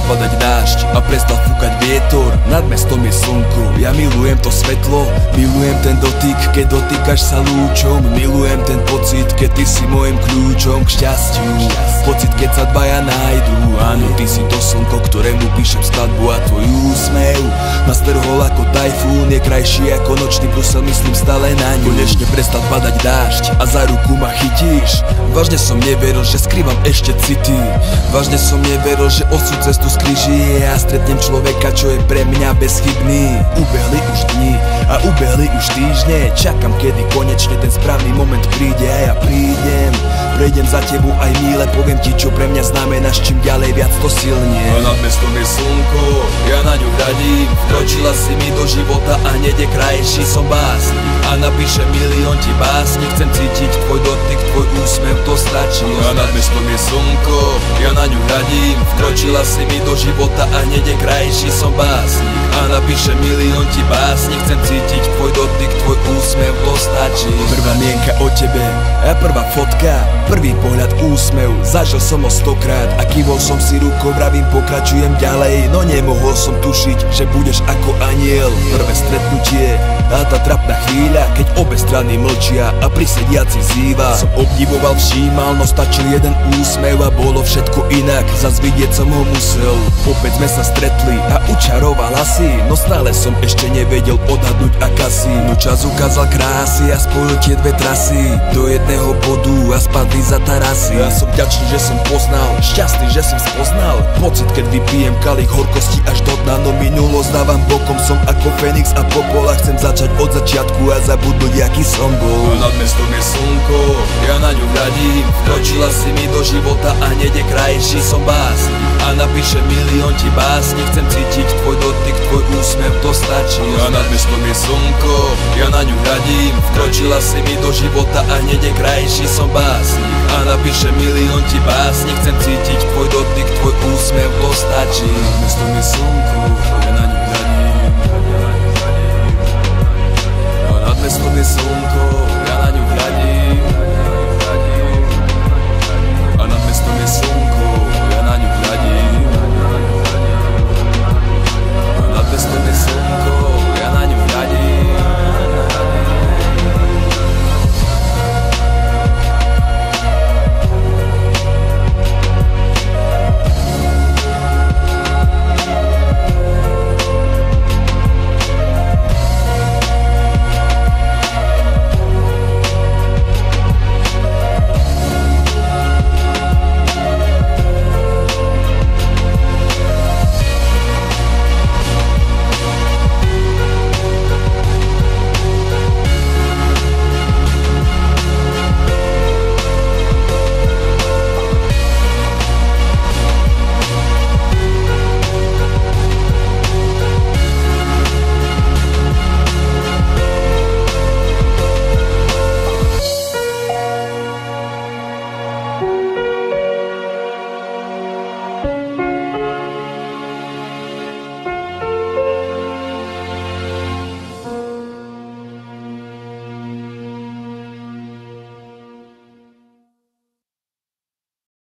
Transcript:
padať dážď a prestal fúkať vietor. Nad mestom je slnko, ja milujem to svetlo. Milujem ten dotyk, keď dotýkaš sa lúčom. Milujem ten pocit, keď ty si môjim kľúčom k šťastiu. Pocit, keď sa dvaja nájdu. Áno, ty si to slnko, ktorému píšem skladbu. A tvoj úsmev ma strhol ako tajfún. Je krajší ako nočný Brusel, myslím stále na ňu. Konečne prestal padať dážď a za ruku ma chytíš. Vážne som neveril, že skrývam ešte city. Vážne som neveril, že osud cestu skríži. Ja stretnem človeka, čo je pre mňa bezchybný. Ubehli už dni a ubehli už týždne. Čakám, kedy konečne ten správny moment príde. A ja prídem, prejdem za tebou aj míle. Poviem ti, čo pre mňa znamenáš, čím ďalej viac to silnie. A nad mestom je slnko, ja na ňu hradím. Vkročila si mi do života a hneď je krajší som básnik. A napíšem milión ti básni. Chcem cítiť tvoj dotyk, tvoj úsmev, to stačí. A nad mestom je slnko, ja na ňu hradím. Vkročila si mi do života a hneď je krajší som básnik. A napíšem milión ti básni. Chcem cítiť tvoj dotyk, tvoj úsmev, to stačí. Prvá mienka o tebe a prvá fotka, prvý pohľad úsmev, zažil som ho 100-krát. A kývol som si rukou, vravím pokračujem ďalej. No nemohol som tušiť, že budeš ako aniel. Prvé stretnutie a tá trapná chvíľa, keď obe strany mlčia a prisediaci zýva. Som obdivoval, všímal, no stačil jeden úsmev a bolo všetko inak. Zas vidieť som ho musel. Opäť sme sa stretli a učarovala si, no stále som ešte nevedel odhadnúť aká si. No čas ukázal krásy a spojil tie dve trasy do jedného bodu a spadli za tarasy. Ja som vďačný, že som poznal, šťastný, že som spoznal pocit, keď vypijem kalich horkosti až do dna. No minulosť dávam bokom, som ako Fenix a popola. Chcem začať od začiatku a zabudnúť, aký som bol. A nad mestom je slnko, ja na ňu hradím. Vkročila si mi do života a hneď je krajší som básnik. A napíšem milión ti básni. Chcem cítiť tvoj dotyk, tvoj úsmev, to stačí. A nad mestom je slnko, ja na ňu hradím. Vkročila si mi do života a hneď je krajší som básnik. A napíšem milión ti básni. Chcem cítiť tvoj dotyk, tvoj úsmev, to stačí. A nad mestom je slnko, ja na ňu hradím. A nad mestom je slnko.